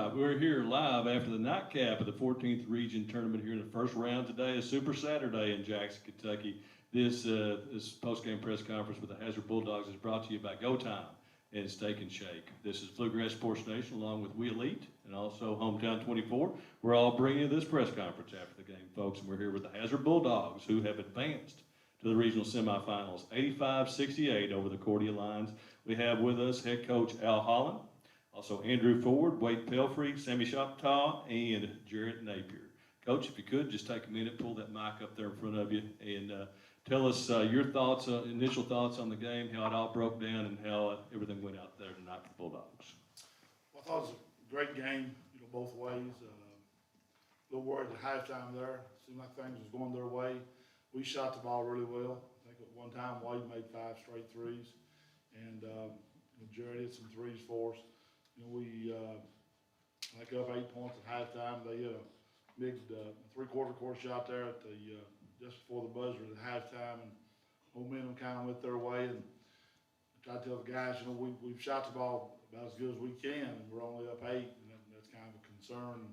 right, we're here live after the nightcap of the 14th Region Tournament here in the first round today, a Super Saturday in Jackson, Kentucky. This post-game press conference with the Hazard Bulldogs is brought to you by Go Time and Steak and Shake. This is Bluegrass Sports Nation along with We Elite and also Hometown 24. We're all bringing you this press conference after the game, folks, and we're here with the Hazard Bulldogs who have advanced to the regional semifinals, 85-68 over the Cordia Lions. We have with us head coach Al Holland, also Andrew Ford, Wade Pelfrey, Sammy Choctaw, and Jarrett Napier. Coach, if you could, just take a minute, pull that mic up there in front of you, and tell us your thoughts, initial thoughts on the game, how it all broke down, and how everything went out there tonight for the Bulldogs. Well, I thought it was a great game, both ways. A little worried at halftime there. Seemed like things was going their way. We shot the ball really well. I think at one time Wade made 5 straight threes, and Jared hit some threes for us. We like up 8 points at halftime. They hit a big three-quarter court shot there at the just before the buzzer at halftime, and momentum kind of went their way. And I tried to tell the guys, we've shot the ball about as good as we can, and we're only up 8, and that's kind of a concern.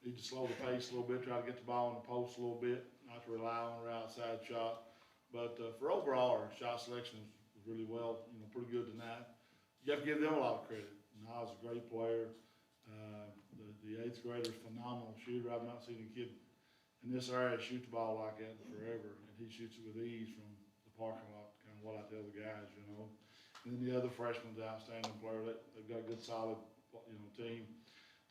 Need to slow the pace a little bit, try to get the ball in the post a little bit, not to rely on our outside shot. But for overall, our shot selection was really well, pretty good tonight. You have to give them a lot of credit. Nas is a great player. The 8th grader is a phenomenal shooter. I've not seen a kid in this area shoot the ball like that forever, and he shoots it with ease from the parking lot, kind of what I tell the guys, And then the other freshman's an outstanding player. They've got a good, solid, team.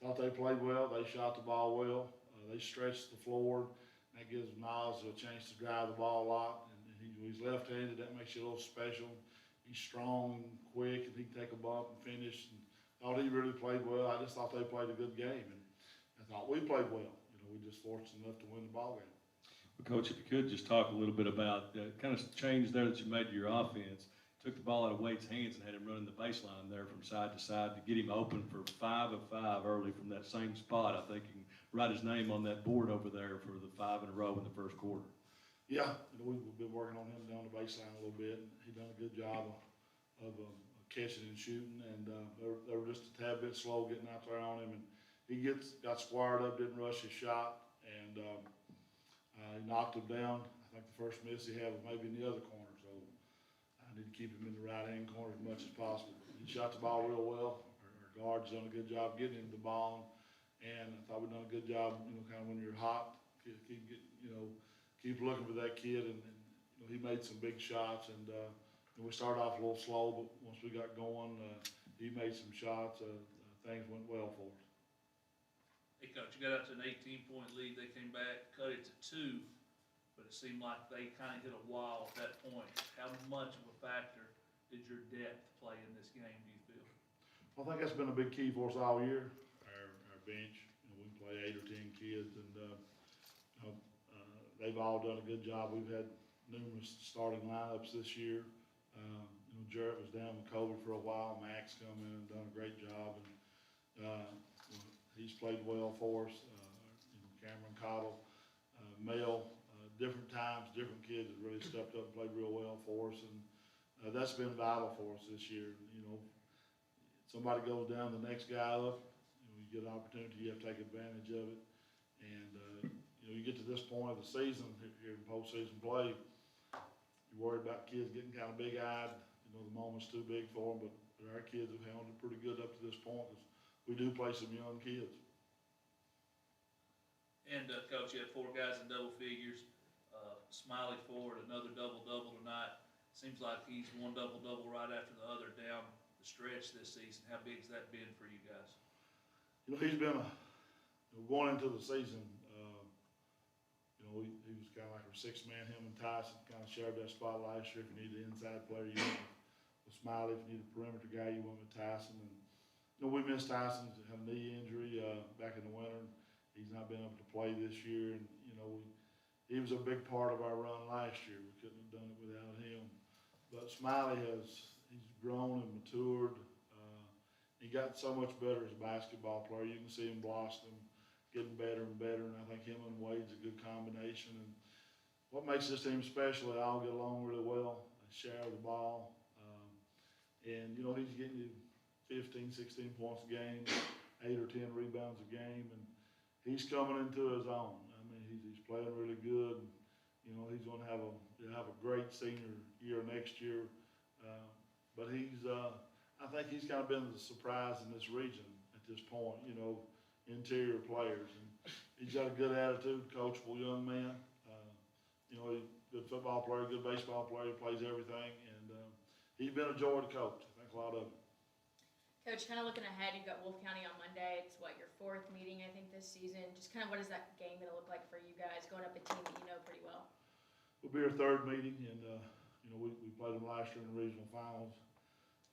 Thought they played well. They shot the ball well. They stretched the floor. That gives Nas a chance to drive the ball a lot. And he's left-handed. That makes you a little special. He's strong and quick, and he can take a bump and finish. And thought he really played well. I just thought they played a good game, and I thought we played well. We just fortunate enough to win the ball game. Well, Coach, if you could just talk a little bit about kind of change there that you made to your offense. Took the ball out of Wade's hands and had him running the baseline there from side to side to get him open for 5 of 5 early from that same spot. I think you can write his name on that board over there for the 5 in a row in the first quarter. Yeah, we've been working on him down the baseline a little bit. He done a good job of catching and shooting, and they were just a tad bit slow getting out there on him. And he got squared up, didn't rush his shot, and he knocked him down. I think the first miss he had was maybe in the other corner. So I need to keep him in the right-hand corner as much as possible. He shot the ball real well. Our guards done a good job getting him the ball, and I thought we done a good job. Kind of when you're hot, keep looking for that kid, and he made some big shots. And we started off a little slow, but once we got going, he made some shots. Things went well for us. Hey, Coach, you got out to an 18-point lead. They came back, cut it to 2. But it seemed like they kind of hit a wall at that point. How much of a factor did your depth play in this game, do you feel? Well, I think that's been a big key for us all year, our bench. We can play 8 or 10 kids, and they've all done a good job. We've had numerous starting lineups this year. Jarrett was down with COVID for a while. Max come in and done a great job, and he's played well for us. Cameron Cottle, Mel. Different times, different kids have really stepped up and played real well for us, and that's been vital for us this year. Somebody goes down, the next guy up, you get an opportunity, you have to take advantage of it. And you get to this point of the season here in postseason play, you're worried about kids getting kind of big-eyed. The moment's too big for them, but our kids have handled it pretty good up to this point because we do play some young kids. And Coach, you had 4 guys in double figures. Smiley Ford, another double-double tonight. Seems like he's one double-double right after the other down the stretch this season. How big's that been for you guys? He's been going into the season. He was kind of like our 6th man. Him and Tyson kind of shared that spot last year. If you need an inside player, you went with Smiley. If you need a perimeter guy, you went with Tyson. And we missed Tyson. He had a knee injury back in the winter. He's not been able to play this year, and he was a big part of our run last year. We couldn't have done it without him. But Smiley he's grown and matured. He got so much better as a basketball player. You can see him blossom, getting better and better. And I think him and Wade's a good combination. And what makes this team special, they all get along really well. They share the ball. And he's getting you 15, 16 points a game. 8 or 10 rebounds a game, and he's coming into his own. I mean, he's playing really good. You know, he's going to have a great senior year next year. But I think he's kind of been the surprise in this region at this point. You know, interior players, and he's got a good attitude, coachable young man. You know, good football player, good baseball player, plays everything, and he's been a joy to coach. I think a lot of it. Coach, kind of looking ahead, you've got Wolf County on Monday. It's what, your 4th meeting, I think, this season. Just kind of what is that game going to look like for you guys, going up a team that you know pretty well? Will be our 3rd meeting, and you know, we played them last year in the regional finals.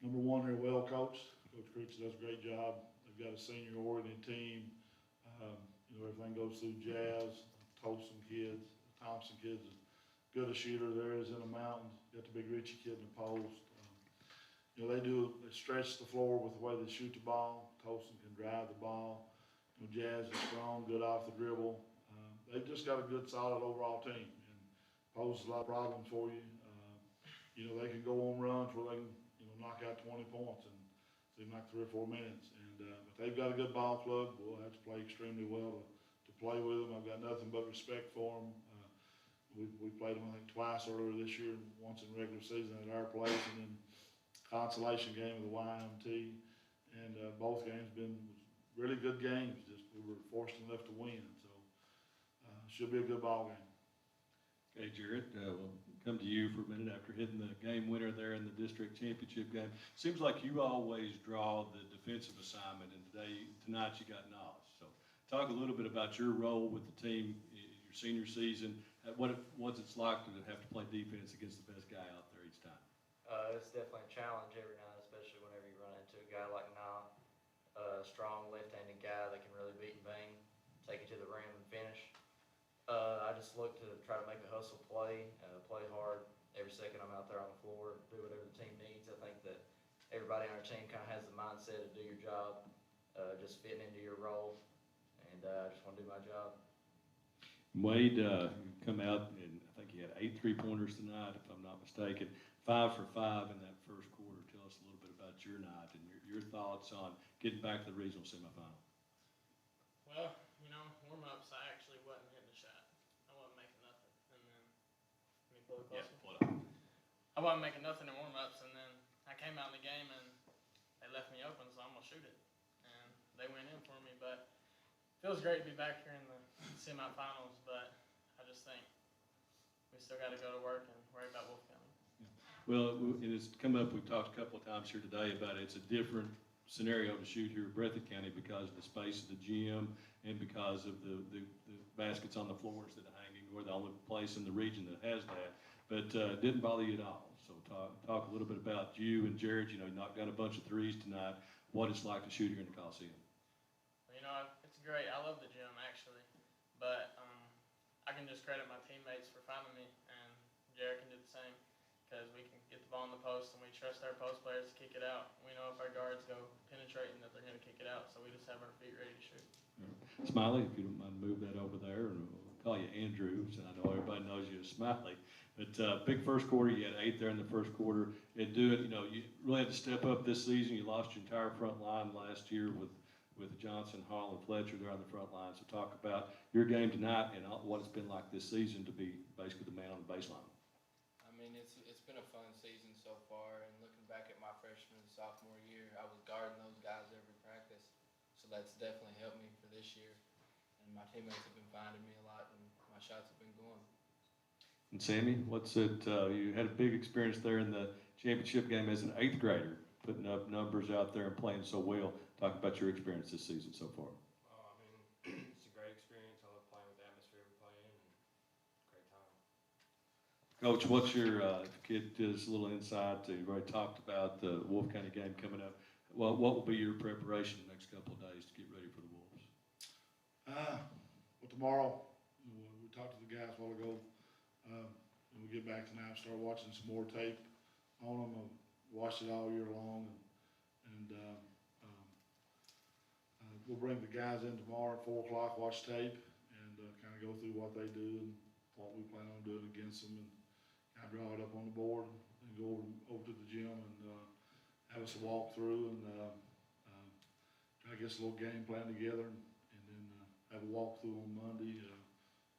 Number 1, they're well coached. Coach Creech does a great job. They've got a senior-oriented team. You know, everything goes through Jazz, Tolson kids, Thompson kids. As good a shooter there is in the mountains. Got the Big Richie kid in the post. You know, they stretch the floor with the way they shoot the ball. Tolson can drive the ball. You know, Jazz is strong, good off the dribble. They've just got a good, solid overall team, and poses a lot of problems for you. You know, they can go on runs where they can, you know, knock out 20 points in seem like 3 or 4 minutes. And but they've got a good ball club. We'll have to play extremely well to play with them. I've got nothing but respect for them. We played them, I think, twice earlier this year, once in regular season at our place, and then consolation game with the YMT, and both games been really good games. Just we were fortunate enough to win, so should be a good ball game. Okay, Jared, we'll come to you for a minute after hitting the game winner there in the district championship game. Seems like you always draw the defensive assignment, and tonight you got Nas. So talk a little bit about your role with the team in your senior season. What's it's like to have to play defense against the best guy out there each time? It's definitely a challenge every night, especially whenever you run into a guy like Nah, a strong left-handed guy that can really beat and bang, take it to the rim and finish. I just look to try to make a hustle play, play hard every second I'm out there on the floor, do whatever the team needs. I think that everybody on our team kind of has the mindset to do your job, just fitting into your role, and I just want to do my job. Wade, come out and I think he had 8 3-pointers tonight, if I'm not mistaken. 5 for 5 in that first quarter. Tell us a little bit about your night and your thoughts on getting back to the regional semifinal. Well, you know, warm-ups, I actually wasn't hitting a shot. I wasn't making nothing. And then, let me pull it closer. I wasn't making nothing in warm-ups, and then I came out in the game and they left me open, so I'm going to shoot it. And they went in for me, but it feels great to be back here in the semifinals, but I just think we still got to go to work and worry about Wolf County. Well, and it's come up, we've talked a couple of times here today about it. It's a different scenario to shoot here at Breathitt County because of the space of the gym and because of the baskets on the floors that are hanging. We're the only place in the region that has that, but it didn't bother you at all. So talk a little bit about you and Jared. You know, you knocked down a bunch of threes tonight. What it's like to shoot here in the Coliseum. You know, it's great. I love the gym, actually, but I can just credit my teammates for finding me, and Jared can do the same. Because we can get the ball in the post and we trust our post players to kick it out. We know if our guards go penetrating that they're going to kick it out, so we just have our feet ready to shoot. Smiley, if you don't mind, move that over there, and we'll call you Andrew, so I know everybody knows you as Smiley. But big first quarter, you had 8 there in the first quarter. And you know, you really had to step up this season. You lost your entire front line last year with Johnson, Hall, and Fletcher there on the front line. So talk about your game tonight and what it's been like this season to be basically the man on the baseline. I mean, it's been a fun season so far, and looking back at my freshman and sophomore year, I was guarding those guys every practice, so that's definitely helped me for this year. And my teammates have been finding me a lot, and my shots have been going. And Sammy, what's it? You had a big experience there in the championship game as an 8th grader, putting up numbers out there and playing so well. Talk about your experience this season so far. I mean, it's a great experience. I love playing with the atmosphere we play in, and great time. Coach, what's your kid gives us a little insight to? You've already talked about the Wolf County game coming up. Well, what will be your preparation the next couple of days to get ready for the Wolves? Well, tomorrow, we talked to the guys a while ago. When we get back tonight, start watching some more tape on them. I've watched it all year long, and we'll bring the guys in tomorrow at 4 o'clock, watch tape, and kind of go through what they do and what we plan on doing against them, and kind of draw it up on the board and go over to the gym and have us a walk through and I guess, a little game plan together, and then, have a walkthrough on Monday,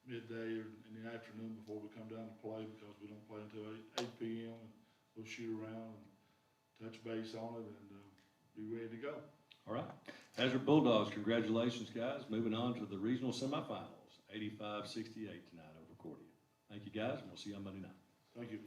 midday or in the afternoon before we come down to play, because we don't play until eight PM. And we'll shoot around and touch base on it and, be ready to go. All right. Hazard Bulldogs, congratulations, guys. Moving on to the regional semifinals, 85-68 tonight over Cordia. Thank you, guys, and we'll see you on Monday night. Thank you.